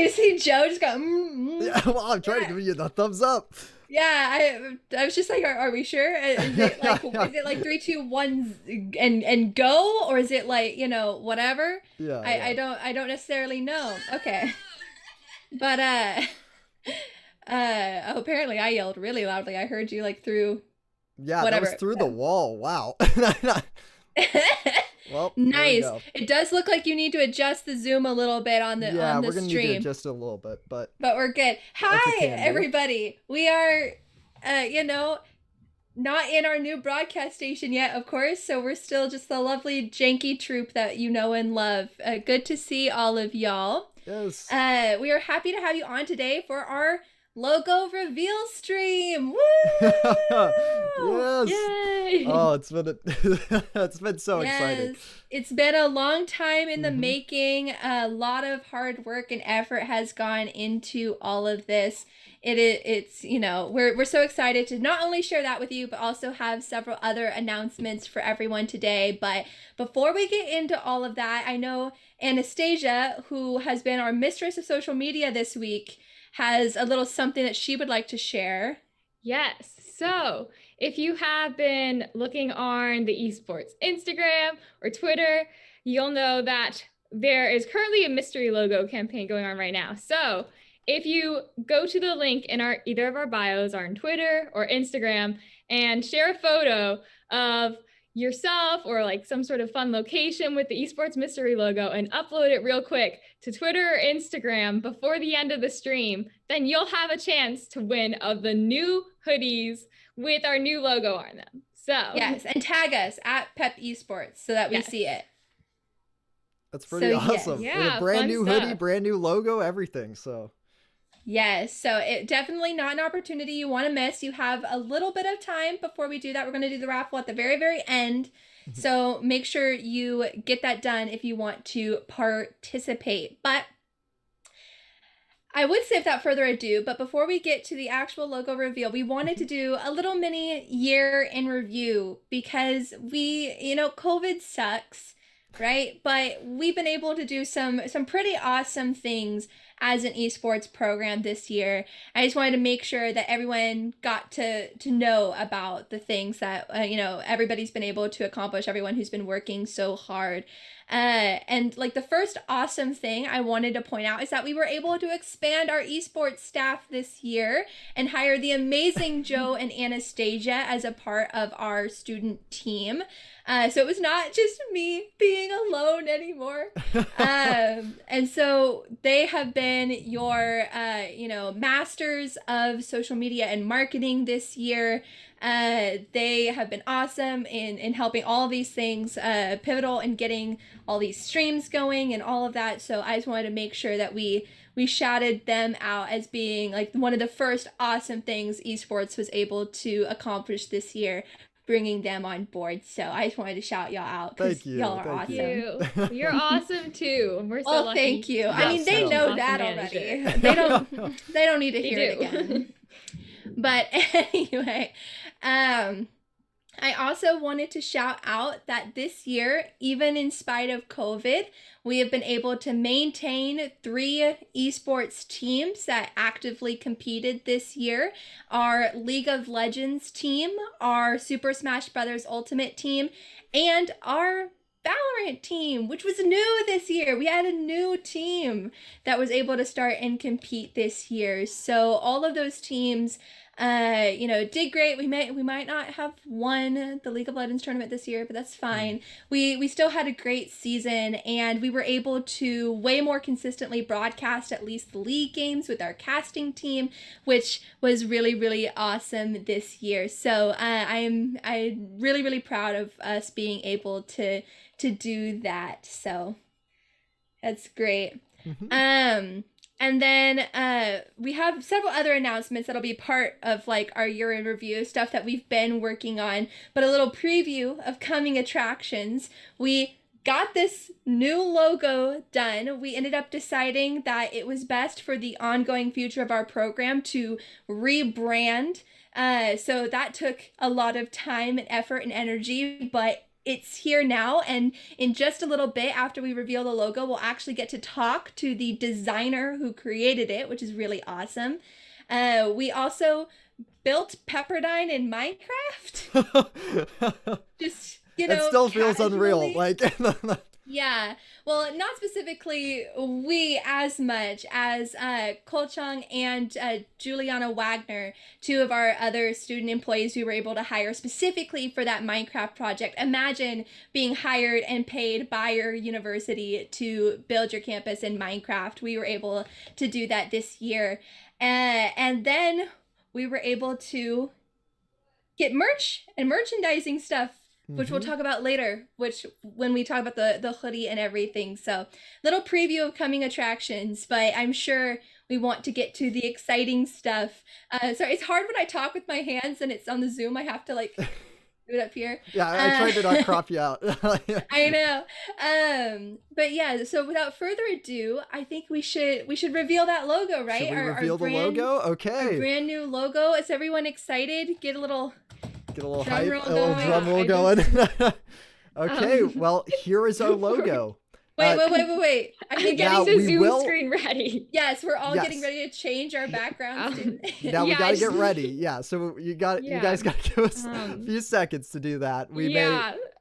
you see Joe just go, Yeah, well, I'm trying to give you the thumbs up. Yeah, I was just like, are we sure? Is it like 3, 2, 1 and go, or is it like, whatever? Yeah. I don't necessarily know. Okay. But apparently I yelled really loudly. I heard you like through Yeah, that was whatever. through the wall. Wow. Well, there we Nice. go. It does look like you need to adjust the zoom a little bit on the Yeah, we're gonna need to stream. adjust it a little bit, but We're good. that's a Hi, can do. everybody. We are, not in our new broadcast station yet, of course. So we're still just the lovely janky troupe that you know and love. Good to see all of y'all. Yes. We are happy to have you on today for our logo reveal stream. Woo! Yes. Yay! Oh, it's been so exciting. It's been a long time in the making. A lot of hard work and effort has gone into all of this. It's we're so excited to not only share that with you, but also have several other announcements for everyone today. But before we get into all of that, I know Anastasia, who has been our mistress of social media this week, has a little something that she would like to share. Yes. So if you have been looking on the Esports Instagram or Twitter, you'll know that there is currently a mystery logo campaign going on right now. So if you go to the link in either of our bios on Twitter or Instagram and share a photo of yourself or like some sort of fun location with the Esports mystery logo and upload it real quick to Twitter or Instagram before the end of the stream, then you'll have a chance to win of the new hoodies with our new logo on them. So yes, and tag us at Pep Esports so that we see it. That's pretty awesome. Yeah, with a brand new hoodie, brand new logo, everything. So yes, so it definitely not an opportunity you want to miss. You have a little bit of time before we do that. We're going to do the raffle at the very, very end. So make sure you get that done if you want to participate. But I would say without further ado, but before we get to the actual logo reveal, we wanted to do a little mini year in review because COVID sucks, right? But we've been able to do some pretty awesome things as an esports program this year. I just wanted to make sure that everyone got to know about the things that everybody's been able to accomplish, everyone who's been working so hard. And like the first awesome thing I wanted to point out is that we were able to expand our esports staff this year and hire the amazing Joe and Anastasia as a part of our student team. So it was not just me being alone anymore. And so they have been your, masters of social media and marketing this year. They have been awesome in helping all of these things, pivotal in getting all these streams going and all of that. So I just wanted to make sure that we shouted them out as being like one of the first awesome things esports was able to accomplish this year, bringing them on board. So I just wanted to shout y'all out because y'all are awesome. Thank you. You're awesome too. We're so lucky. Thank you. Yes, I mean, they know that already. They don't need to hear it again. But anyway, I also wanted to shout out that this year, even in spite of COVID, we have been able to maintain 3 esports teams that actively competed this year. Our League of Legends team, our Super Smash Bros. Ultimate team, and our Valorant team, which was new this year. We had a new team that was able to start and compete this year. So all of those teams did great. We might not have won the League of Legends tournament this year, but that's fine. We still had a great season, and we were able to way more consistently broadcast at least the league games with our casting team, which was really, really awesome this year. So I'm really, really proud of us being able to do that. So that's great. And then we have several other announcements that'll be part of like our year in review, stuff that we've been working on, but a little preview of coming attractions. We got this new logo done. We ended up deciding that it was best for the ongoing future of our program to rebrand. So that took a lot of time and effort and energy, but it's here now. And in just a little bit after we reveal the logo, we'll actually get to talk to the designer who created it, which is really awesome. We also built Pepperdine in Minecraft. Just, it still feels unreal. Like, yeah. Well, not specifically we as much as Kolchang and Juliana Wagner, two of our other student employees we were able to hire specifically for that Minecraft project. Imagine being hired and paid by your university to build your campus in Minecraft. We were able to do that this year. And then we were able to get merch and merchandising stuff, which we'll talk about later, which when we talk about the hoodie and everything. So little preview of coming attractions, but I'm sure we want to get to the exciting stuff. Sorry, it's hard when I talk with my hands and it's on the Zoom. I have to like do it up here. Yeah, I tried to not crop you out. I know. But yeah, so without further ado, I think we should reveal that logo, right? Should we reveal the logo? Okay. Our brand new logo. Is everyone excited? Get a little hype, a little drum roll going. Okay, well, here is our logo. Wait. I'm getting the Zoom screen ready. Yes, we're all getting ready to change our backgrounds. Now we gotta get ready. Yeah, so you guys gotta give us a few seconds to do that. We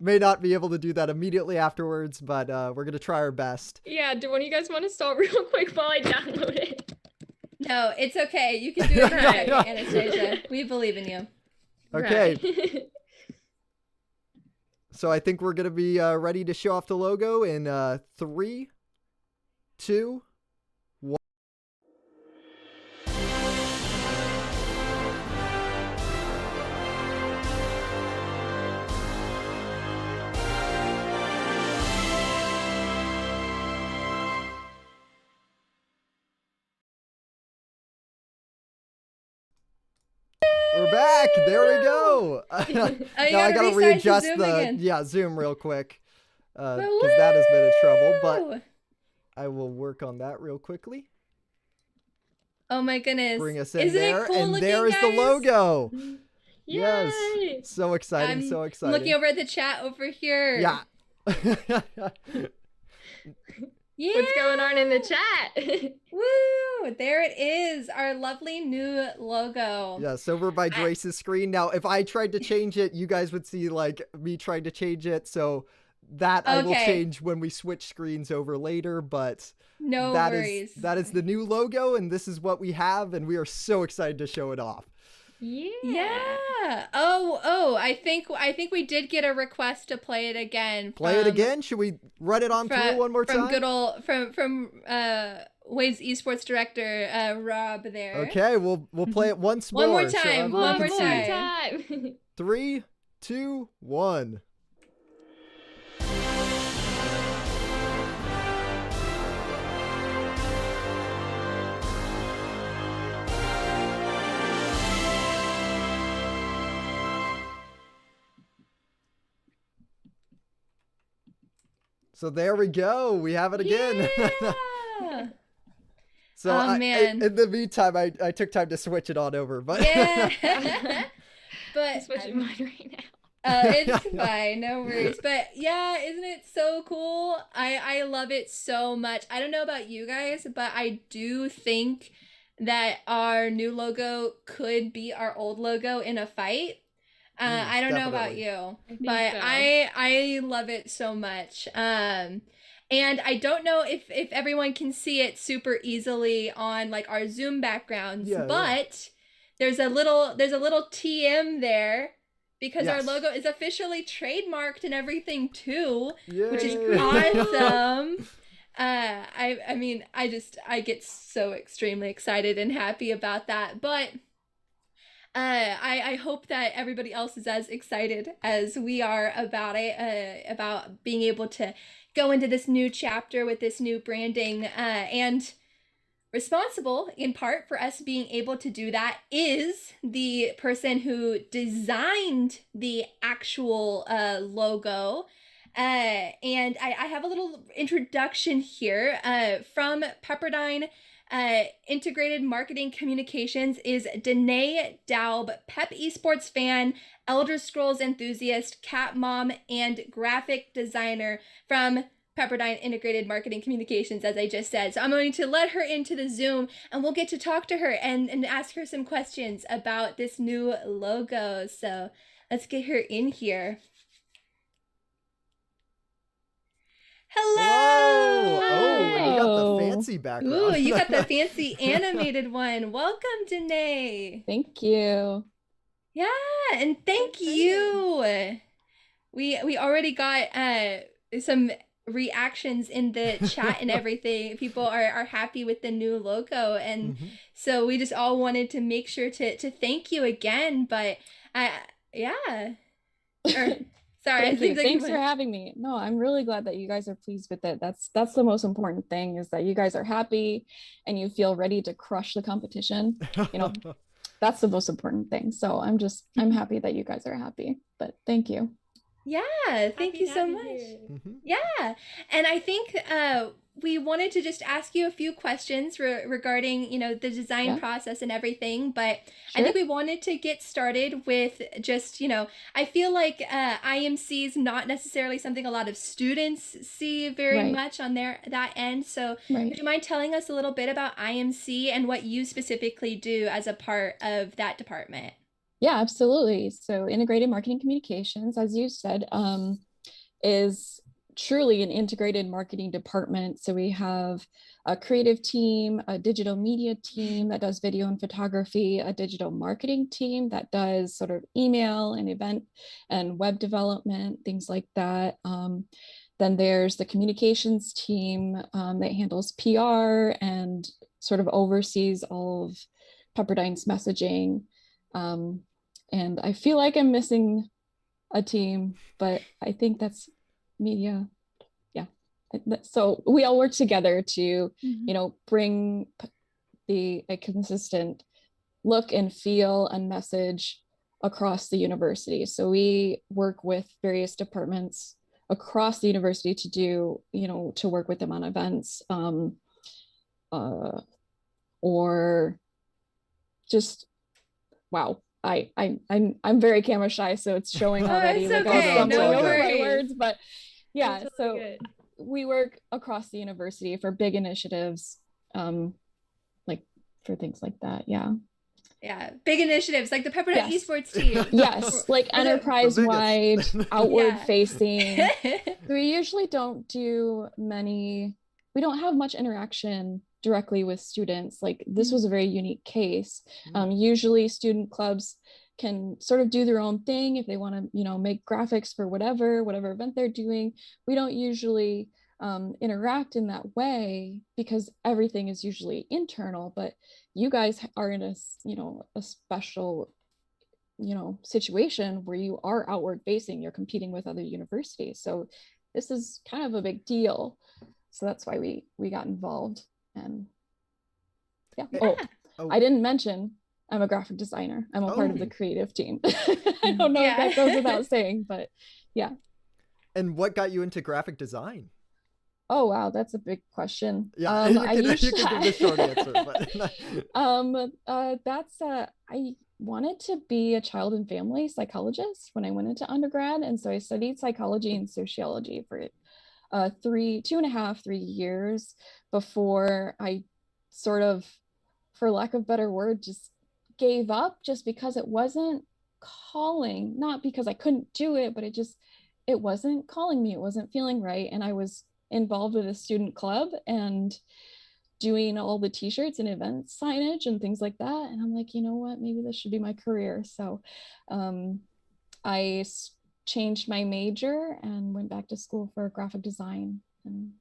may not be able to do that immediately afterwards, but we're gonna try our best. Yeah, do one of you guys want to stall real quick while I download it? No, it's okay. You can do it in a second, Anastasia. We believe in you. Okay. Right. So I think we're going to be ready to show off the logo in 3, 2, 1. We're back. There we go. Now I gotta readjust the Zoom real quick because that has been a trouble. But I will work on that real quickly. Oh my goodness! Bring us in there, and there is the logo. Yes, so exciting, so exciting. I'm looking over at the chat over here. Yeah. Yeah. What's going on in the chat? Woo! There it is, our lovely new logo. Yes, over by Grace's screen. Now, if I tried to change it, you guys would see like me trying to change it. So that I will change when we switch screens over later. But no worries. That is the new logo, and this is what we have, and we are so excited to show it off. Yeah. Oh, I think we did get a request to play it again. Play it again? Should we run it on through one more time? From Waves Esports director Rob there. Okay, we'll play it once more. One more time. One more time. 3, 2, 1. So there we go. We have it again. Yeah. So man. In the meantime, I took time to switch it on over. But yeah. But I'm switching mine right now. It's fine, no worries. But yeah, isn't it so cool? I love it so much. I don't know about you guys, but I do think that our new logo could be our old logo in a fight. I don't know about you, but so. I love it so much. And I don't know if everyone can see it super easily on like our Zoom backgrounds, but there's a little TM there because our logo is officially trademarked and everything too, which is awesome. I mean, I get so extremely excited and happy about that, but I hope that everybody else is as excited as we are about it, about being able to go into this new chapter with this new branding, and responsible in part for us being able to do that is the person who designed the actual logo. And I have a little introduction here from Pepperdine. Integrated Marketing Communications is Danae Doub, Pep Esports fan, Elder Scrolls enthusiast, cat mom, and graphic designer from Pepperdine Integrated Marketing Communications, as I just said. So I'm going to let her into the Zoom and we'll get to talk to her and ask her some questions about this new logo. So let's get her in here. Hello! Oh, you got the fancy background. Ooh, you got the fancy animated one. Welcome, Danae. Thank you. Yeah, and thank you. We already got some reactions in the chat and everything. People are happy with the new logo, and so we just all wanted to make sure to thank you again. But yeah. Sorry. Thanks for having me. No, I'm really glad that you guys are pleased with it. That's the most important thing, is that you guys are happy and you feel ready to crush the competition. You know, that's the most important thing. So I'm happy that you guys are happy. But thank you. Yeah, thank you so much. Yeah, and I think we wanted to just ask you a few questions regarding, the design process and everything, but I think we wanted to get started with just, I feel like IMC is not necessarily something a lot of students see very much on that end. So would you mind telling us a little bit about IMC and what you specifically do as a part of that department? Yeah, absolutely. So integrated marketing communications, as you said, is truly an integrated marketing department. So we have a creative team, a digital media team that does video and photography, a digital marketing team that does sort of email and event and web development, things like that. Then there's the communications team that handles PR and sort of oversees all of Pepperdine's messaging. And I feel like I'm missing a team, but I think that's media. Yeah. So we all work together to, bring a consistent look and feel and message across the university. So we work with various departments across the university to do, to work with them on events, or just, wow. I'm very camera shy, so it's showing already. It's okay. I'm No over worries. my words, but yeah. Totally So good. we work across the university for big initiatives, like for things like that. Yeah. Yeah, big initiatives like the Pepperdine Esports team. Yes, like enterprise-wide, outward-facing. We usually don't do many. We don't have much interaction directly with students. Like this was a very unique case. Usually student clubs can sort of do their own thing if they want to, make graphics for whatever event they're doing. We don't usually interact in that way because everything is usually internal, but you guys are in a special situation where you are outward facing, you're competing with other universities. So this is kind of a big deal. So that's why we got involved. And I didn't mention I'm a graphic designer. I'm a part of the creative team. I don't know if that goes without saying, but yeah. And what got you into graphic design? Oh wow, that's a big question. Yeah, you can give the short answer. But I wanted to be a child and family psychologist when I went into undergrad, and so I studied psychology and sociology for 2.5-3 years before I sort of, for lack of a better word, just gave up, just because it wasn't calling, not because I couldn't do it, but it wasn't calling me. It wasn't feeling right. And I was involved with a student club and doing all the t-shirts and event signage and things like that. And I'm like, you know what, maybe this should be my career. So I changed my major and went back to school for graphic design. And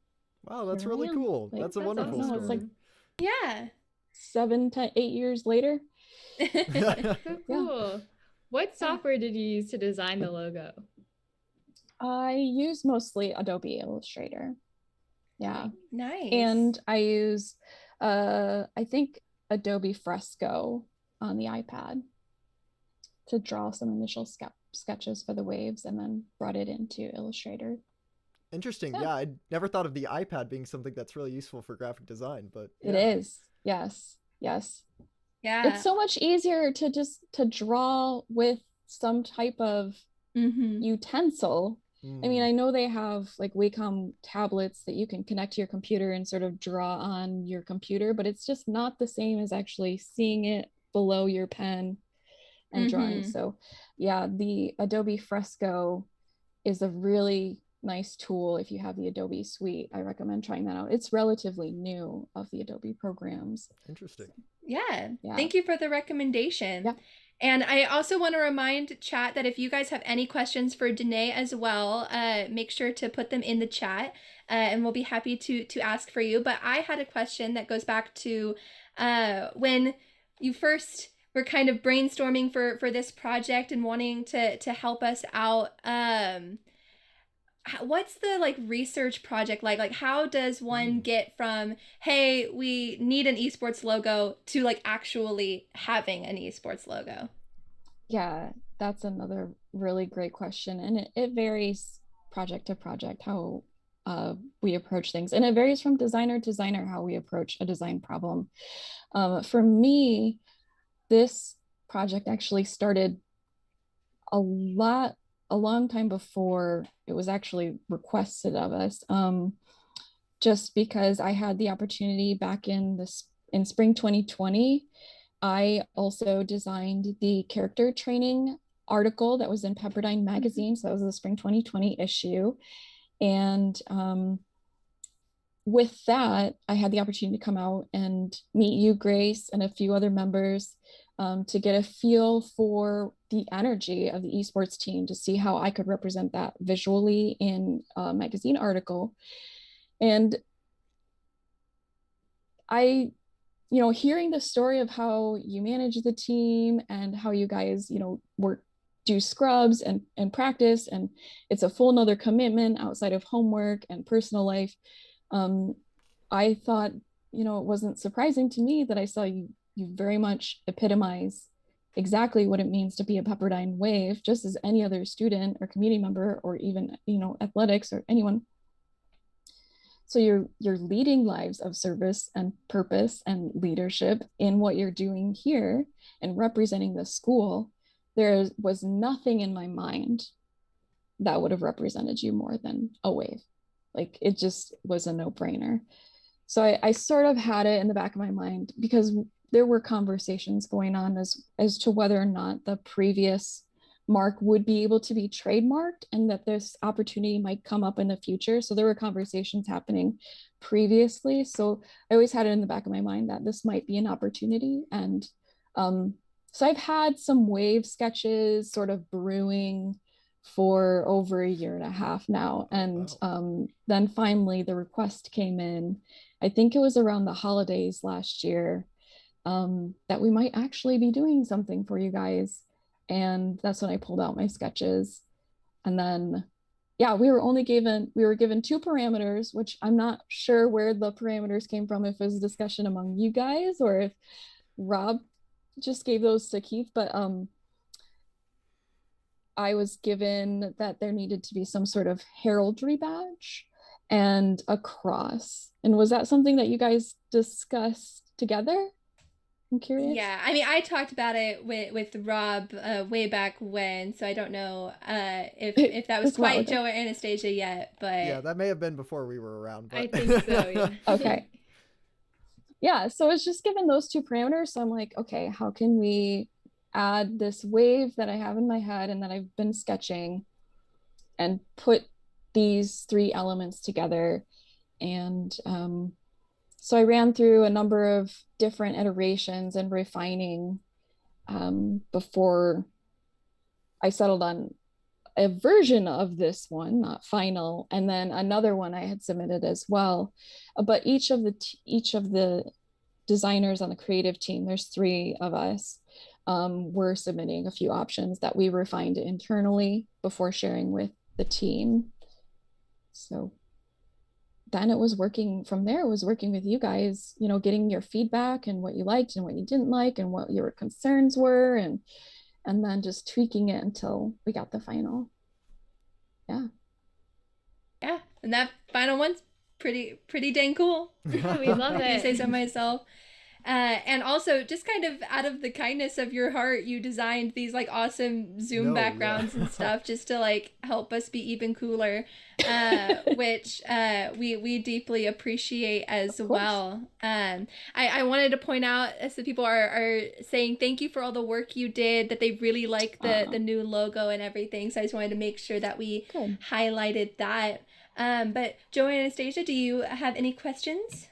wow, that's really cool. That's a wonderful story. It's like 7 to 8 years later. So cool. What software did you use to design the logo? I use mostly Adobe Illustrator. Yeah. Nice. And I use I think Adobe Fresco on the iPad to draw some initial sketches for the waves, and then brought it into Illustrator. Interesting. Yeah, I never thought of the iPad being something that's really useful for graphic design, but It is. Yes. Yes. Yeah. It's so much easier to draw with some type of utensil. I mean, I know they have like Wacom tablets that you can connect to your computer and sort of draw on your computer, but it's just not the same as actually seeing it below your pen and drawing. So yeah, the Adobe Fresco is a really nice tool. If you have the Adobe suite, I recommend trying that out. It's relatively new of the Adobe programs. Interesting. So, yeah. Thank you for the recommendation. Yeah. And I also want to remind chat that if you guys have any questions for Danae as well, make sure to put them in the chat, and we'll be happy to ask for you. But I had a question that goes back to when you first were kind of brainstorming for this project and wanting to help us out. What's the like research project like how does one get from, hey, we need an esports logo, to like actually having an esports logo? Yeah, that's another really great question, and it varies project to project how we approach things, and it varies from designer to designer how we approach a design problem. For me, this project actually started a long time before it was actually requested of us, just because I had the opportunity back in spring 2020. I also designed the character training article that was in Pepperdine magazine. So that was the spring 2020 issue. And with that, I had the opportunity to come out and meet you, Grace, and a few other members, to get a feel for the energy of the esports team, to see how I could represent that visually in a magazine article. And hearing the story of how you manage the team and how you guys, do scrubs and practice, and it's a full nother commitment outside of homework and personal life. I thought, it wasn't surprising to me that I saw you very much epitomize exactly what it means to be a Pepperdine Wave, just as any other student or community member, or even, athletics or anyone. So you're leading lives of service and purpose and leadership in what you're doing here and representing the school. There was nothing in my mind that would have represented you more than a wave. Like, it just was a no-brainer. So I sort of had it in the back of my mind, because there were conversations going on as to whether or not the previous mark would be able to be trademarked, and that this opportunity might come up in the future. So there were conversations happening previously. So I always had it in the back of my mind that this might be an opportunity. And so I've had some wave sketches sort of brewing for over a year and a half now. And then finally the request came in, I think it was around the holidays last year, that we might actually be doing something for you guys. And that's when I pulled out my sketches. And then, yeah, we were given 2 parameters, which I'm not sure where the parameters came from, if it was a discussion among you guys or if Rob just gave those to Keith. But I was given that there needed to be some sort of heraldry badge and a cross. And was that something that you guys discussed together? I'm curious. Yeah, I mean, I talked about it with Rob way back when, so I don't know if that was quite Joe or Anastasia yet, but yeah, that may have been before we were around. But... I think so. Yeah. Okay. Yeah, so it's just given those 2 parameters. So I'm like, okay, how can we add this wave that I have in my head and that I've been sketching, and put these 3 elements together? And so I ran through a number of different iterations and refining before I settled on a version of this one, not final, and then another one I had submitted as well. But each of the designers on the creative team, there's 3 of us, were submitting a few options that we refined internally before sharing with the team. So then it was working from there. It was working with you guys, getting your feedback and what you liked and what you didn't like and what your concerns were, and then just tweaking it until we got the final. Yeah. Yeah, And that final one's pretty dang cool. We love it. I say so myself. And also, just kind of out of the kindness of your heart, you designed these like awesome Zoom backgrounds and stuff just to like help us be even cooler, which we deeply appreciate as well. I wanted to point out, as the people are saying thank you for all the work you did, that they really like the new logo and everything. So I just wanted to make sure that we highlighted that. But Joey and Anastasia, do you have any questions?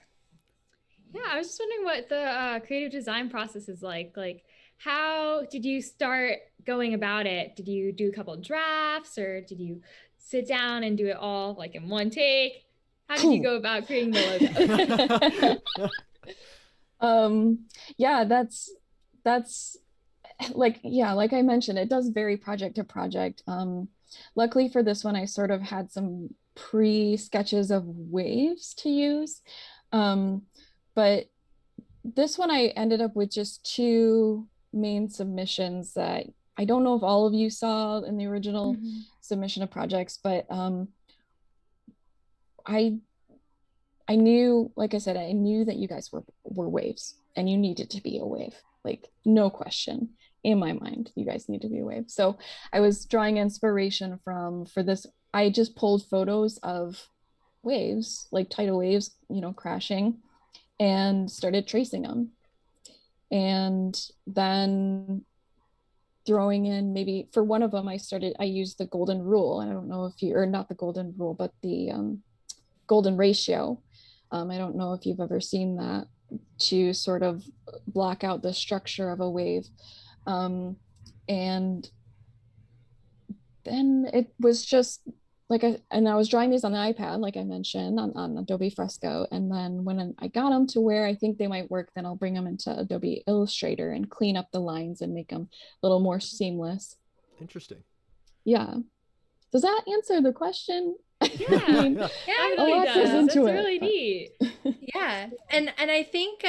Yeah, I was just wondering what the creative design process is like. Like, how did you start going about it? Did you do a couple of drafts, or did you sit down and do it all like in one take? How did you go about creating the logo? Yeah, that's like I mentioned, it does vary project to project. Luckily for this one, I sort of had some pre-sketches of waves to use. But this one, I ended up with just 2 main submissions that I don't know if all of you saw in the original submission of projects, but I knew, like I said, I knew that you guys were waves, and you needed to be a wave, like no question in my mind. You guys need to be a wave. So I was drawing inspiration for this. I just pulled photos of waves, like tidal waves, crashing, and started tracing them. And then throwing in, maybe for one of them, I used the golden rule. I don't know if you, or not the golden rule, but the golden ratio. I don't know if you've ever seen that, to sort of block out the structure of a wave. And then it was just and I was drawing these on the iPad, like I mentioned, on Adobe Fresco. And then when I got them to where I think they might work, then I'll bring them into Adobe Illustrator and clean up the lines and make them a little more seamless. Interesting. Yeah. Does that answer the question? Yeah, I mean, it really does. That's really neat. Yeah, and I think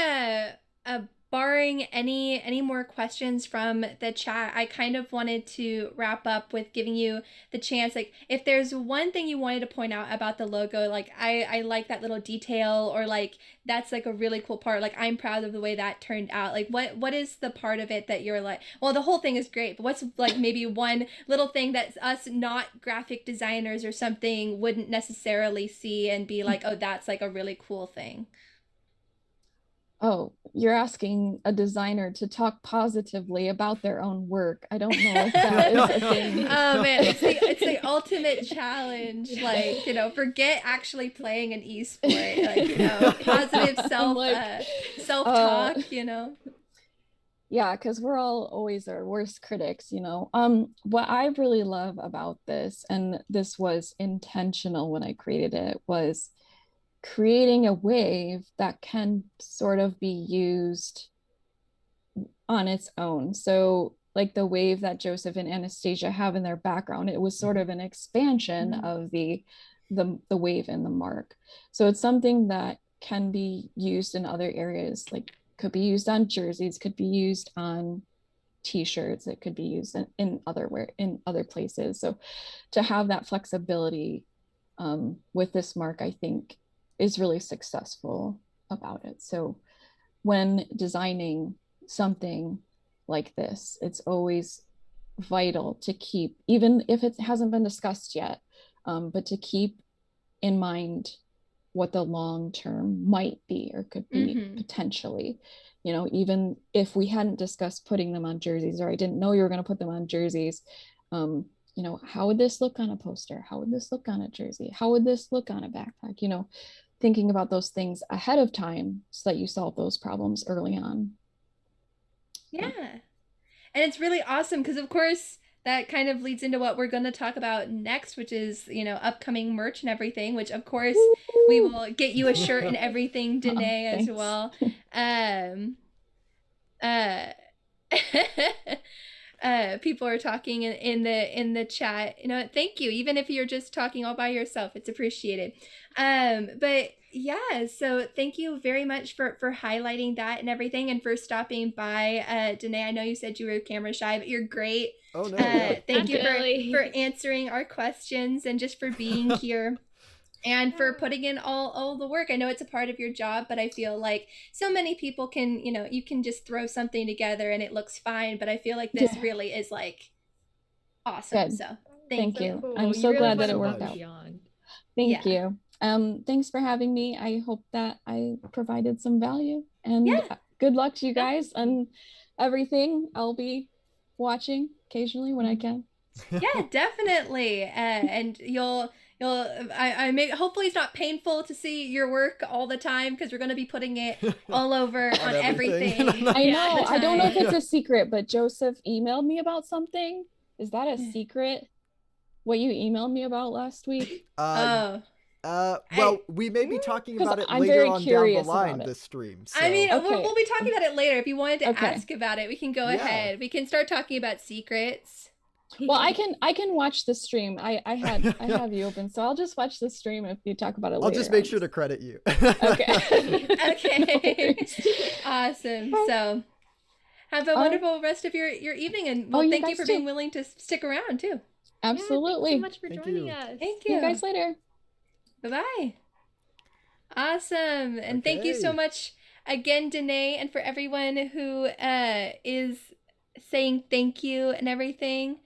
barring any more questions from the chat, I kind of wanted to wrap up with giving you the chance, like, if there's one thing you wanted to point out about the logo, like I like that little detail, or like that's like a really cool part, like I'm proud of the way that turned out, like what is the part of it that you're like, well, the whole thing is great, but what's like maybe one little thing that us not graphic designers or something wouldn't necessarily see and be like, oh, that's like a really cool thing? Oh, you're asking a designer to talk positively about their own work. I don't know if that is a thing. Oh man, it's the ultimate challenge. Like, forget actually playing an esport. Like, positive self-talk, Yeah, because we're all always our worst critics, What I really love about this, and this was intentional when I created it, was creating a wave that can sort of be used on its own. So like the wave that Joseph and Anastasia have in their background, it was sort of an expansion of the wave in the mark. So it's something that can be used in other areas, like could be used on jerseys, could be used on t-shirts, it could be used in other places. So to have that flexibility with this mark, I think is really successful about it. So when designing something like this, it's always vital to keep, even if it hasn't been discussed yet, but to keep in mind what the long term might be or could be potentially, even if we hadn't discussed putting them on jerseys, or I didn't know you were going to put them on jerseys, how would this look on a poster? How would this look on a jersey? How would this look on a backpack? Thinking about those things ahead of time so that you solve those problems early on. Yeah. And it's really awesome because, of course, that kind of leads into what we're going to talk about next, which is, upcoming merch and everything, which, of course, we will get you a shirt and everything, Danae, as well. People are talking in the chat, thank you, even if you're just talking all by yourself, it's appreciated. But yeah, so thank you very much for highlighting that and everything, and for stopping by. Danae, I know you said you were camera shy, but you're great. Oh no. Thank you for answering our questions and just for being here. and for putting in all the work. I know it's a part of your job, but I feel like so many people can, you can just throw something together and it looks fine, but I feel like this really is like awesome. Good. So thank you. Cool. I'm so really glad that it worked out. Thank you. Thanks for having me. I hope that I provided some value, and good luck to you guys on everything. I'll be watching occasionally when I can. Yeah, definitely. And I may, hopefully it's not painful to see your work all the time, because we're going to be putting it all over on everything. I know. I don't know if it's a secret, but Joseph emailed me about something. Is that a secret? What you emailed me about last week? Well, we may be talking about it later on down the line this stream. So. I mean, we'll be talking about it later. If you wanted to ask about it, we can go ahead. We can start talking about secrets. Well, I can watch the stream. I have you open, so I'll just watch the stream if you talk about it later. I'll just make sure to credit you. Okay. Okay. Awesome. So have a wonderful rest of your evening, and thank you for being willing to stick around too. Absolutely. Thank you so much for joining us. Thank you. See you guys later. Bye-bye. Awesome. And thank you so much again, Danae, and for everyone who is saying thank you and everything.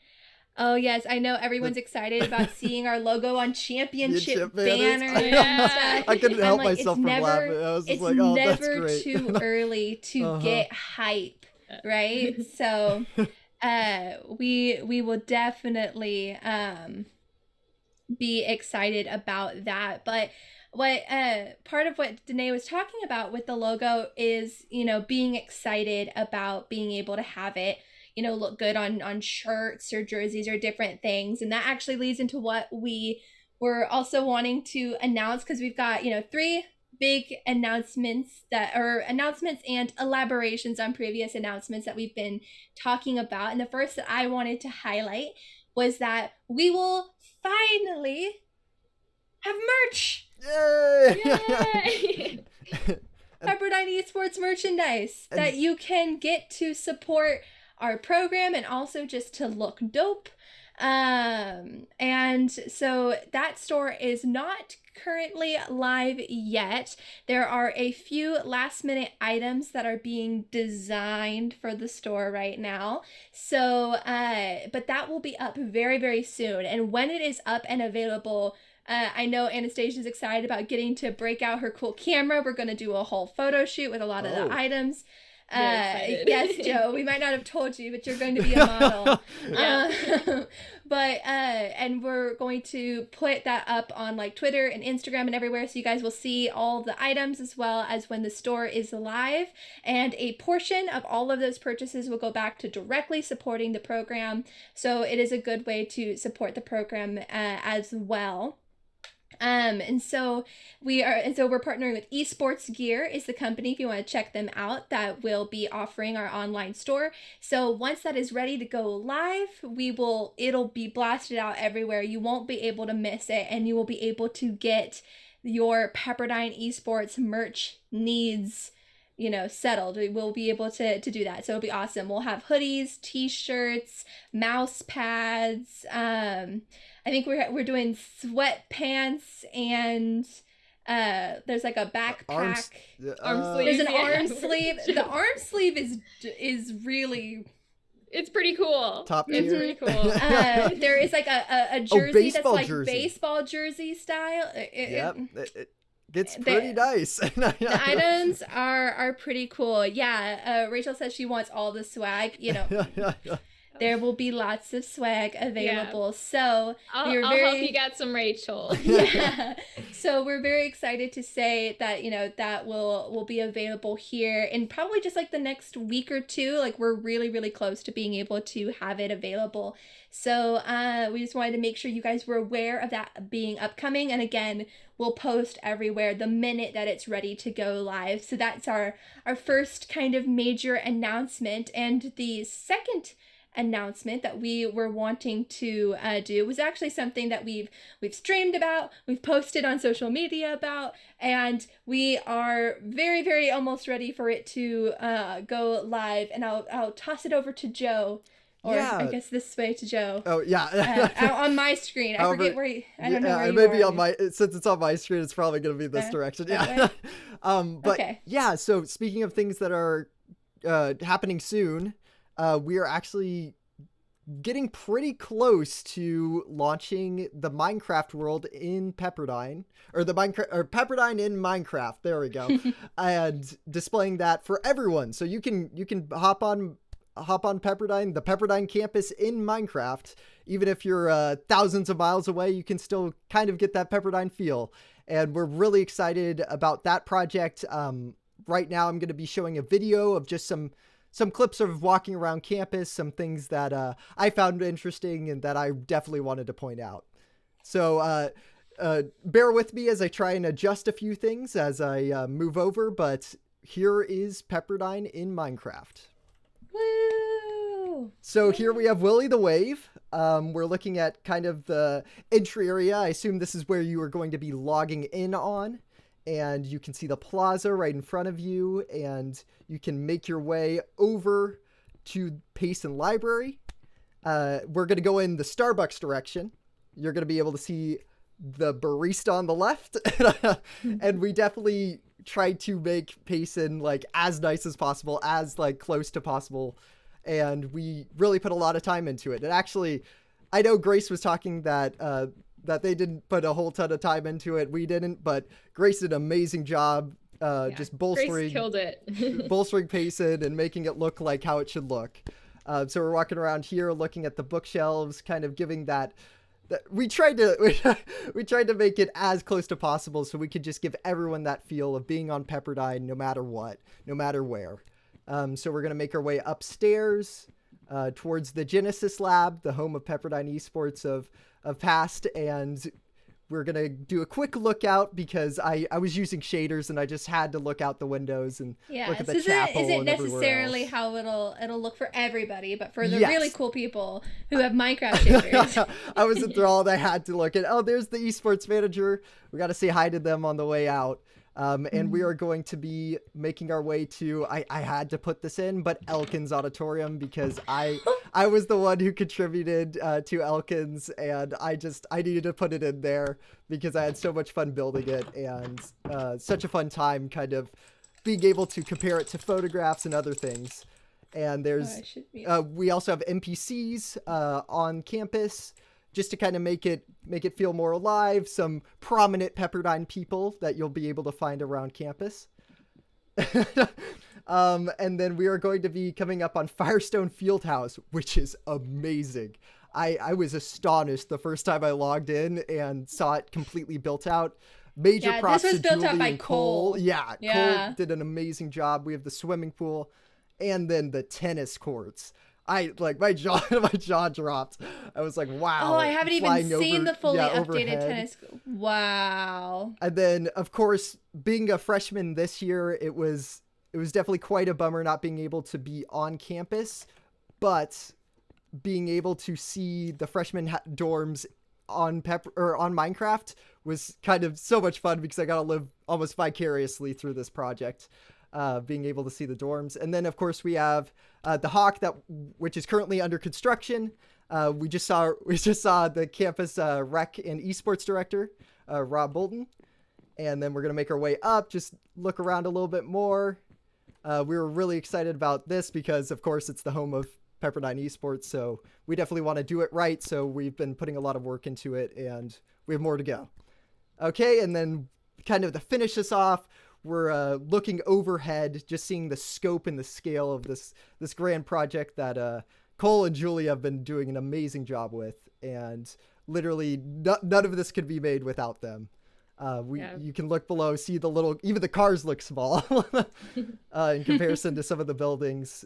Oh, yes. I know everyone's excited about seeing our logo on championship banners. I couldn't help myself from laughing. I was just like, oh, that's great. It's never too early to get hype, right? So we will definitely be excited about that. But what part of what Danae was talking about with the logo is, being excited about being able to have it, look good on shirts or jerseys or different things. And that actually leads into what we were also wanting to announce, because we've got, 3 big announcements announcements and elaborations on previous announcements that we've been talking about. And the first that I wanted to highlight was that we will finally have merch. Yay! Pepperdine Esports merchandise that you can get to support our program and also just to look dope. And so that store is not currently live yet. There are a few last minute items that are being designed for the store right now. So, but that will be up very, very soon. And when it is up and available, I know Anastasia's excited about getting to break out her cool camera. We're going to do a whole photo shoot with a lot of the items. Yes, Joe, we might not have told you, but you're going to be a model. And we're going to put that up on like Twitter and Instagram and everywhere, so you guys will see all of the items as well as when the store is live. And a portion of all of those purchases will go back to directly supporting the program. So it is a good way to support the program as well. And so we're partnering with Esports Gear is the company, if you want to check them out, that will be offering our online store. So once that is ready to go live, it'll be blasted out everywhere. You won't be able to miss it, and you will be able to get your Pepperdine Esports merch needs, settled. We will be able to do that. So it'll be awesome. We'll have hoodies, t-shirts, mouse pads, I think we're doing sweatpants, and there's like a backpack. Arm sleeve. There's an arm sleeve. The arm sleeve is really. It's pretty cool. Top tier. It's pretty cool. There is like a jersey that's like baseball jersey style. It gets pretty nice. The items are pretty cool. Yeah. Rachel says she wants all the swag. There will be lots of swag available. Yeah. So I'll help you get some, Rachel. Yeah. So we're very excited to say that, that will be available here in probably just like the next week or two. Like, we're really, really close to being able to have it available. So we just wanted to make sure you guys were aware of that being upcoming. And again, we'll post everywhere the minute that it's ready to go live. So that's our first kind of major announcement. And the second announcement that we were wanting to do was actually something that we've streamed about, we've posted on social media about, and we are very, very almost ready for it to go live. And I'll toss it over to Joe Or I guess this way to Joe. Oh yeah. On my screen. I forget where I don't know where you maybe are. on my, since it's on my screen, it's probably going to be this direction. Yeah. But yeah, so speaking of things that are happening soon, we are actually getting pretty close to launching the Minecraft world in Pepperdine, or Pepperdine in Minecraft. There we go. And displaying that for everyone. So you can hop on Pepperdine, the Pepperdine campus in Minecraft. Even if you're thousands of miles away, you can still kind of get that Pepperdine feel. And we're really excited about that project. Right now I'm going to be showing a video of just some clips of walking around campus, some things that I found interesting and that I definitely wanted to point out. So bear with me as I try and adjust a few things as I move over, but here is Pepperdine in Minecraft. Woo! So here we have Willy the Wave. We're looking at kind of the entry area. I assume this is where you are going to be logging in on. And you can see the plaza right in front of you, and you can make your way over to Payson Library. We're going to go in the Starbucks direction. You're going to be able to see the barista on the left. And we definitely tried to make Payson like as nice as possible, as like close to possible. And we really put a lot of time into it. And actually, I know Grace was talking that they didn't put a whole ton of time into it. We didn't, but Grace did an amazing job just bolstering. Grace killed it. Bolstering Payson and making it look like how it should look. So we're walking around here looking at the bookshelves, kind of giving that we tried to make it as close to possible so we could just give everyone that feel of being on Pepperdine no matter what, no matter where. So we're going to make our way upstairs towards the Genesis Lab, the home of Pepperdine Esports of past, and we're going to do a quick lookout because I was using shaders and I just had to look out the windows and look at the chapel. Isn't necessarily how it'll look for everybody, but for the really cool people who have Minecraft shaders. I was enthralled. I had to look at, there's the esports manager. We got to say hi to them on the way out. And we are going to be making our way to, I had to put this in, but Elkins Auditorium, because I was the one who contributed to Elkins, and I needed to put it in there because I had so much fun building it, and such a fun time kind of being able to compare it to photographs and other things. And there's, we also have NPCs on campus, just to kind of make it feel more alive, some prominent Pepperdine people that you'll be able to find around campus. And then we are going to be coming up on Firestone Fieldhouse, which is amazing. I was astonished the first time I logged in and saw it completely built out. Major props to Julie and Cole. Yeah, Cole did an amazing job. We have the swimming pool and then the tennis courts. My jaw dropped. I was like, wow. Oh, I haven't even seen the fully updated overhead. tennis. Wow. And then, of course, being a freshman this year, it was definitely quite a bummer not being able to be on campus, but being able to see the freshman dorms on Minecraft was kind of so much fun because I got to live almost vicariously through this project. Being able to see the dorms. And then, of course, we have the Hawk, which is currently under construction. We just saw the campus rec and esports director, Rob Bolton. And then we're going to make our way up, just look around a little bit more. We were really excited about this because, of course, it's the home of Pepperdine Esports. So we definitely want to do it right. So we've been putting a lot of work into it, and we have more to go. Okay, and then kind of to finish this off, we're looking overhead, just seeing the scope and the scale of this grand project that Cole and Julie have been doing an amazing job with, and literally none of this could be made without them. You can look below, see even the cars look small in comparison to some of the buildings.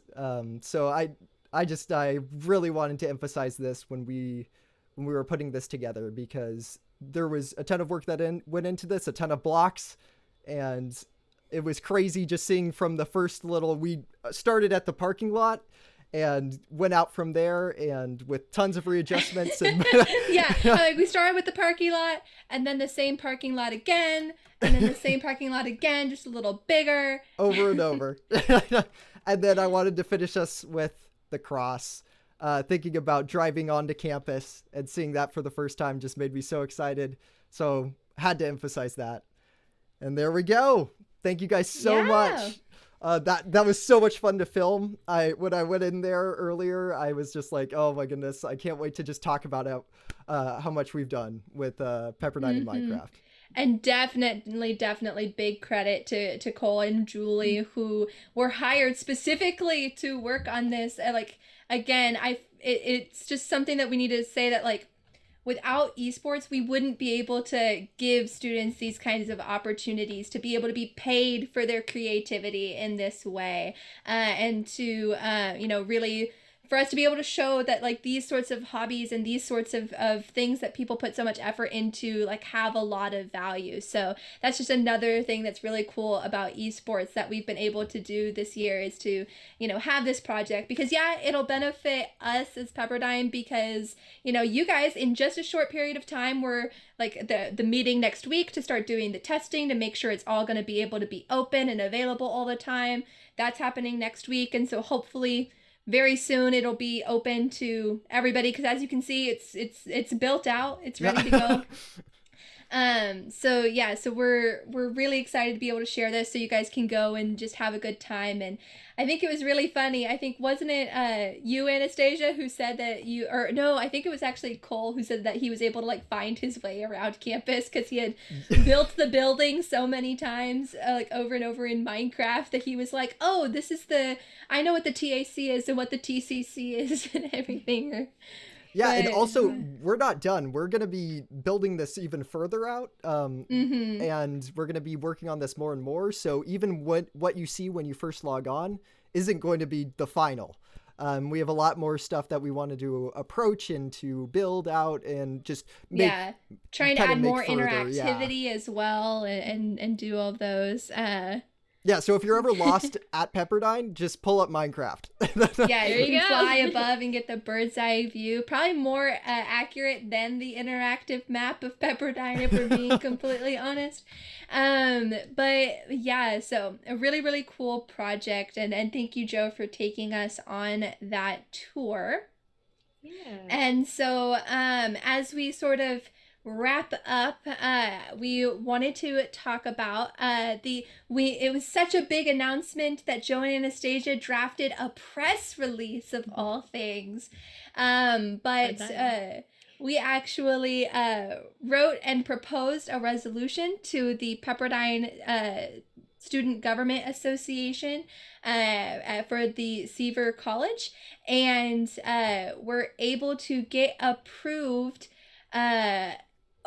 So I really wanted to emphasize this when we were putting this together, because there was a ton of work that went into this, a ton of blocks. And it was crazy just seeing from the first we started at the parking lot and went out from there, and with tons of readjustments. And we started with the parking lot, and then the same parking lot again, and then the same parking lot again, just a little bigger. Over and over. And then I wanted to finish us with the cross. thinking about driving onto campus and seeing that for the first time just made me so excited. So had to emphasize that. And there we go. Thank you guys so much. That was so much fun to film. When I went in there earlier, I was just like, oh my goodness, I can't wait to just talk about how much we've done with Pepperdine and Minecraft. And definitely big credit to Cole and Julie, who were hired specifically to work on this. Like, again, it's just something that we need to say that, like, without esports, we wouldn't be able to give students these kinds of opportunities to be able to be paid for their creativity in this way, and to, really, for us to be able to show that, like, these sorts of hobbies and these sorts of things that people put so much effort into, like, have a lot of value. So that's just another thing that's really cool about esports that we've been able to do this year, is to, have this project, because it'll benefit us as Pepperdine, because, you guys, in just a short period of time, we're like the meeting next week to start doing the testing to make sure it's all going to be able to be open and available all the time. That's happening next week. And so hopefully very soon it'll be open to everybody, because as you can see, it's built out, it's ready to go. So we're really excited to be able to share this so you guys can go and just have a good time. And I think it was really funny. I think, wasn't it you, Anastasia, who said that I think it was actually Cole who said that he was able to, like, find his way around campus because he had built the building so many times, like, over and over in Minecraft, that he was like, oh, I know what the TAC is and what the TCC is and everything. Yeah, and also, we're not done. We're going to be building this even further out, and we're going to be working on this more and more. So even what you see when you first log on isn't going to be the final. We have a lot more stuff that we want to approach and to build out and just trying to add more interactivity as well, and do all of those. Yeah, so if you're ever lost at Pepperdine, just pull up Minecraft. Yeah, you can fly above and get the bird's eye view. Probably more accurate than the interactive map of Pepperdine, if we're being completely honest. But yeah, so a really, really cool project. And thank you, Joe, for taking us on that tour. Yeah. And so as we sort of wrap up, we wanted to talk about it was such a big announcement that Joe and Anastasia drafted a press release of all things, but we actually wrote and proposed a resolution to the Pepperdine Student Government Association for the Seaver College, and we're able to get approved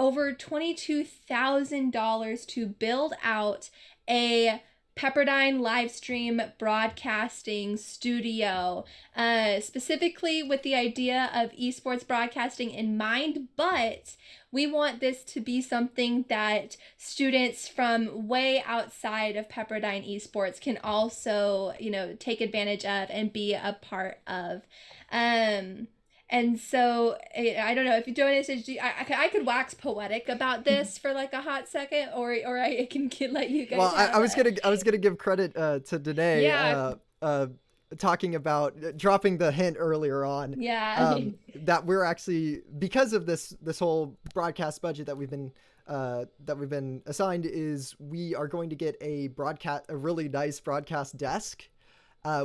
over $22,000 to build out a Pepperdine Livestream broadcasting studio, specifically with the idea of esports broadcasting in mind, but we want this to be something that students from way outside of Pepperdine esports can also, take advantage of and be a part of. And so, I don't know if you don't, I could wax poetic about this for like a hot second, or I can let you guys. Well, I was gonna give credit to Danae, talking about dropping the hint earlier on. Yeah. That we're actually, because of this whole broadcast budget that we've been assigned, is we are going to get a really nice broadcast desk,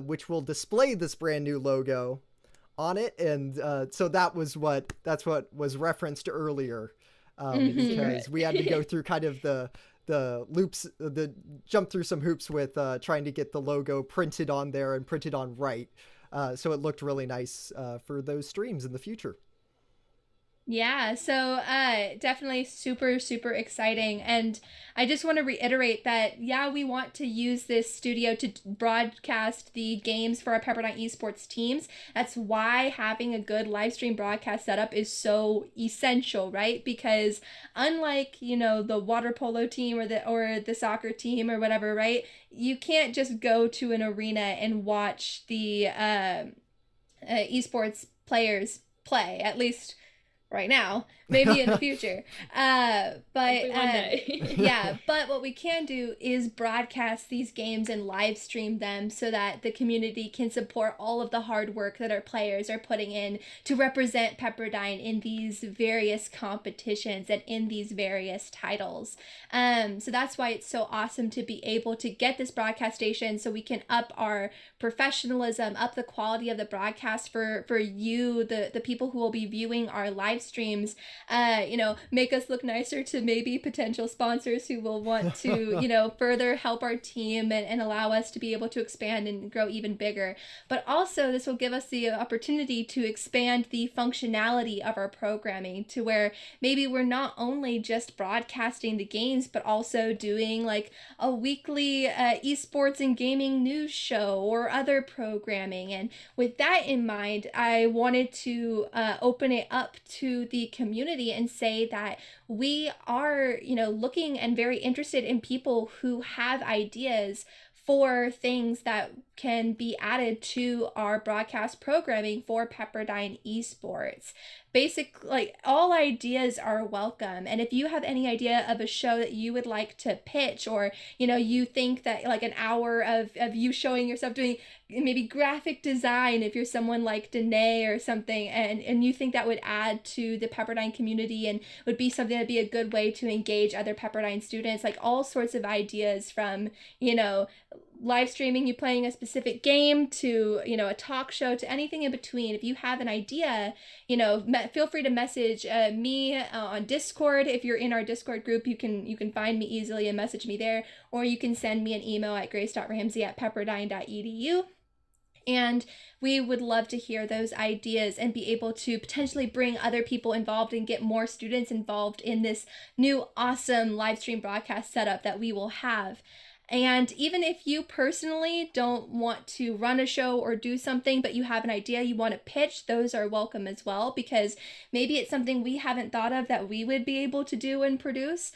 which will display this brand new logo on it, and so that's what was referenced earlier, because we had to go through kind of the loops, jump through some hoops with trying to get the logo printed on there and printed on right, so it looked really nice for those streams in the future. Yeah, so definitely super, super exciting. And I just want to reiterate that, we want to use this studio to broadcast the games for our Pepperdine esports teams. That's why having a good live stream broadcast setup is so essential, right? Because unlike, the water polo team or the soccer team or whatever, right? You can't just go to an arena and watch the esports players play, at least right now, maybe in the future. But one day. yeah, but what we can do is broadcast these games and live stream them so that the community can support all of the hard work that our players are putting in to represent Pepperdine in these various competitions and in these various titles. So that's why it's so awesome to be able to get this broadcast station so we can up our professionalism, up the quality of the broadcast for you, the people who will be viewing our live streams, make us look nicer to maybe potential sponsors who will want to, further help our team and allow us to be able to expand and grow even bigger. But also this will give us the opportunity to expand the functionality of our programming to where maybe we're not only just broadcasting the games, but also doing like a weekly esports and gaming news show or other programming. And with that in mind, I wanted to open it up to the community and say that we are, looking and very interested in people who have ideas for things that can be added to our broadcast programming for Pepperdine Esports. Basically, all ideas are welcome. And if you have any idea of a show that you would like to pitch, or, you think that like an hour of you showing yourself doing maybe graphic design, if you're someone like Danae or something, and you think that would add to the Pepperdine community and would be something that'd be a good way to engage other Pepperdine students, like all sorts of ideas from, live streaming you playing a specific game to, a talk show, to anything in between. If you have an idea, feel free to message me on Discord. If you're in our Discord group, you can find me easily and message me there, or you can send me an email at grace.ramsey@pepperdine.edu. And we would love to hear those ideas and be able to potentially bring other people involved and get more students involved in this new awesome live stream broadcast setup that we will have. And even if you personally don't want to run a show or do something, but you have an idea you want to pitch, those are welcome as well, because maybe it's something we haven't thought of that we would be able to do and produce.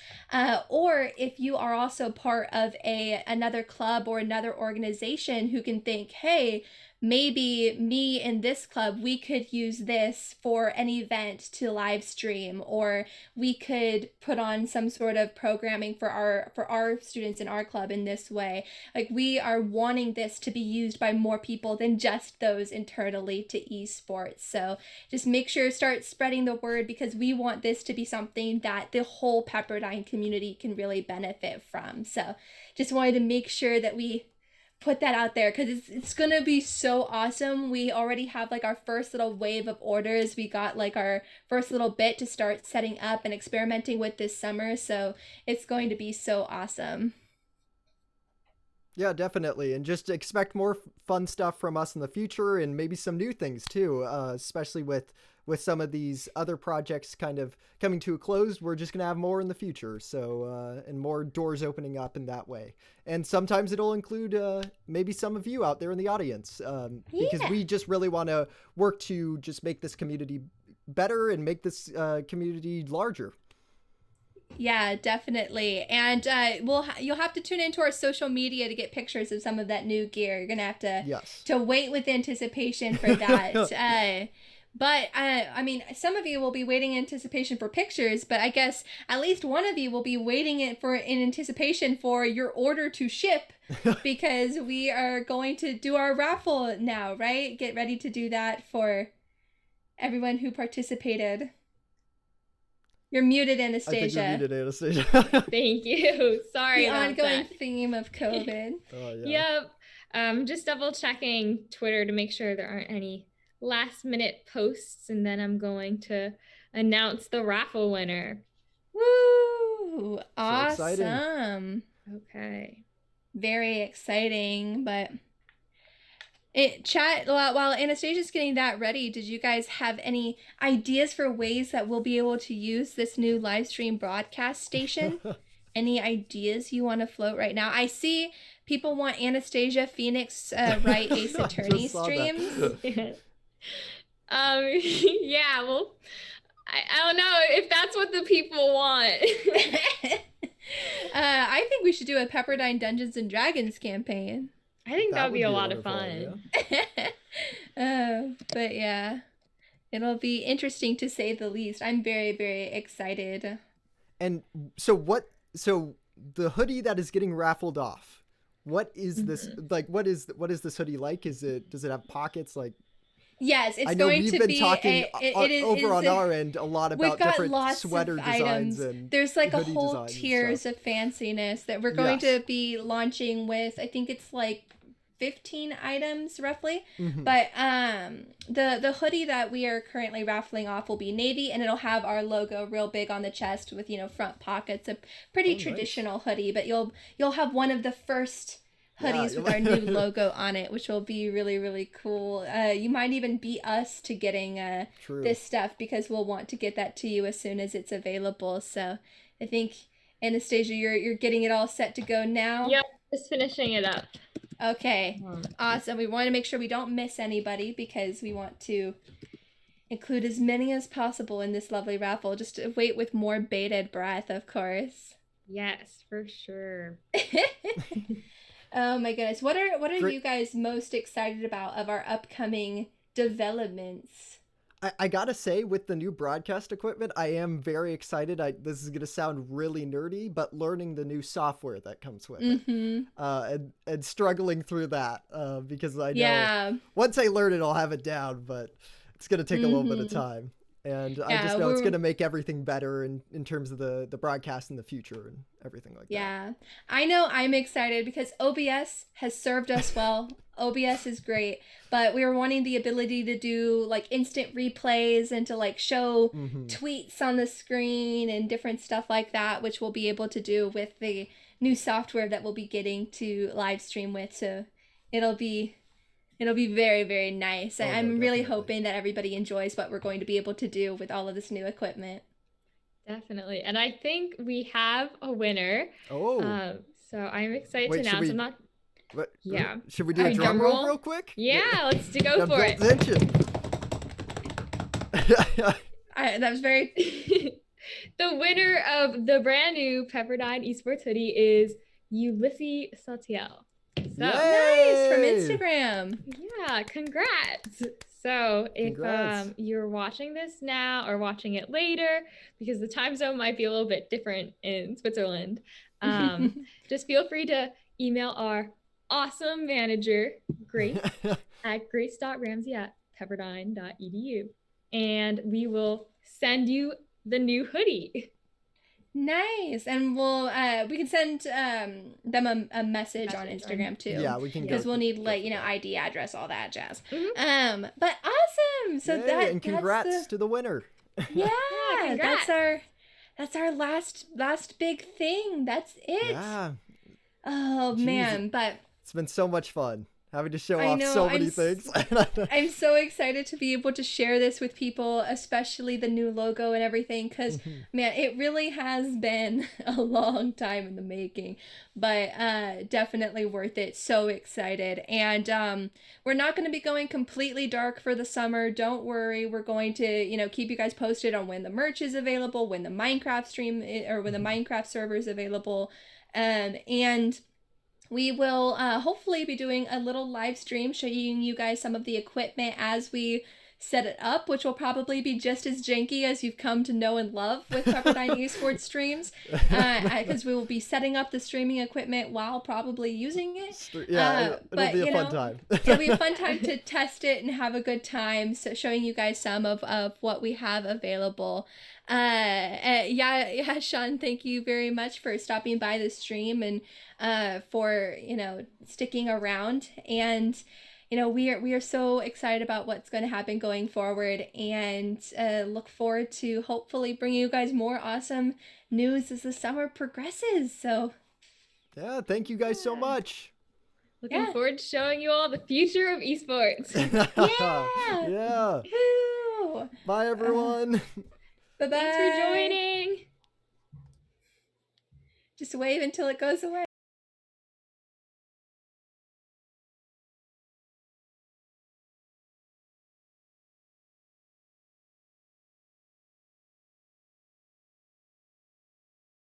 Or if you are also part of another club or another organization who can think, hey, maybe me in this club, we could use this for an event to live stream, or we could put on some sort of programming for our students in our club in this way. Like, we are wanting this to be used by more people than just those internally to esports. So just make sure start spreading the word, because we want this to be something that the whole Pepperdine community can really benefit from. So just wanted to make sure that we put that out there, because it's gonna be so awesome. We already have like our first little wave of orders. We got like our first little bit to start setting up and experimenting with this summer, so it's going to be so awesome. Yeah, definitely. And just expect more fun stuff from us in the future, and maybe some new things too, especially with some of these other projects kind of coming to a close. We're just going to have more in the future. So, and more doors opening up in that way. And sometimes it'll include maybe some of you out there in the audience, because we just really want to work to just make this community better and make this community larger. Yeah, definitely. And you'll have to tune into our social media to get pictures of some of that new gear. You're going to have to wait with anticipation for that. But I mean, some of you will be waiting in anticipation for pictures, but I guess at least one of you will be waiting in anticipation for your order to ship, because we are going to do our raffle now, right? Get ready to do that for everyone who participated. You're muted, Anastasia. I think you're muted, Anastasia. Thank you. Sorry the about ongoing that. theme of COVID. Oh, yeah. Yep. Just double checking Twitter to make sure there aren't any last minute posts, and then I'm going to announce the raffle winner. Woo! Awesome. So exciting. Okay. Very exciting, but while Anastasia's getting that ready, did you guys have any ideas for ways that we'll be able to use this new live stream broadcast station? Any ideas you want to float right now? I see people want Anastasia Phoenix write Ace Attorney streams. Yeah, well, I don't know if that's what the people want. I think we should do a Pepperdine Dungeons and Dragons campaign. I think that would be a lot of fun. But yeah, It'll be interesting to say the least. I'm very, very excited. And so the hoodie that is getting raffled off, what is this like? What is this hoodie like? Does it have pockets like? Yes, it's I know going we've to been be talking over on our end a lot about different sweater designs and there's like a whole designs tiers of fanciness that we're going to be launching with. I think it's like 15 items roughly. But the hoodie that we are currently raffling off will be navy, and it'll have our logo real big on the chest with, you know, front pockets. A pretty traditional hoodie, but you'll have one of the first hoodies with our new logo on it, which will be really, really cool. You might even beat us to getting this stuff, because we'll want to get that to you as soon as it's available. So I think, Anastasia, you're getting it all set to go now. Yep, just finishing it up. Okay, awesome. We want to make sure we don't miss anybody, because we want to include as many as possible in this lovely raffle. Just wait with more bated breath, of course. Yes, for sure. Oh my goodness. What are you guys most excited about of our upcoming developments? I gotta say, with the new broadcast equipment, I am very excited. This is gonna sound really nerdy, but learning the new software that comes with it, and struggling through that, because I know once I learn it, I'll have it down, but it's gonna take a little bit of time. And I just know it's going to make everything better in terms of the broadcast in the future and everything like that. Yeah, I know I'm excited because OBS has served us well. OBS is great, but we were wanting the ability to do like instant replays and to like show tweets on the screen and different stuff like that, which we'll be able to do with the new software that we'll be getting to live stream with. So it'll be very, very nice. I'm really hoping that everybody enjoys what we're going to be able to do with all of this new equipment. Definitely. And I think we have a winner. Oh. So I'm excited to announce. Should we do a drum roll real quick? Yeah, let's go for it. That was very... The winner of the brand new Pepperdine Esports hoodie is Ulysses Saltiel. So nice, from Instagram. Yeah, congrats. So if you're watching this now or watching it later, because the time zone might be a little bit different in Switzerland, just feel free to email our awesome manager, Grace, at grace.ramsey@pepperdine.edu, and we will send you the new hoodie. Nice. And we can send them a message on Instagram too. Yeah, we can, because we'll need like, you know, ID, address, all that jazz. But awesome. So and congrats to the winner. Yeah, that's our last big thing. That's it. Yeah. Oh man, but it's been so much fun having to show off so many things. I'm so excited to be able to share this with people, especially the new logo and everything, because man, it really has been a long time in the making, but definitely worth it. So excited. And we're not going to be going completely dark for the summer. Don't worry. We're going to, you know, keep you guys posted on when the merch is available, when the Minecraft stream or when the Minecraft server is available, and we will hopefully be doing a little live stream showing you guys some of the equipment as we set it up, which will probably be just as janky as you've come to know and love with Pepperdine Esports streams, because we will be setting up the streaming equipment while probably using it. Yeah, it'll be a fun time. It'll be a fun time to test it and have a good time, so showing you guys some of what we have available. Sean, thank you very much for stopping by the stream and for, you know, sticking around. And you know, we are so excited about what's going to happen going forward, and look forward to hopefully bringing you guys more awesome news as the summer progresses. So yeah, thank you guys so much. Looking forward to showing you all the future of esports. Yeah. Woo! Bye everyone. Bye-bye. Thanks for joining. Just wave until it goes away.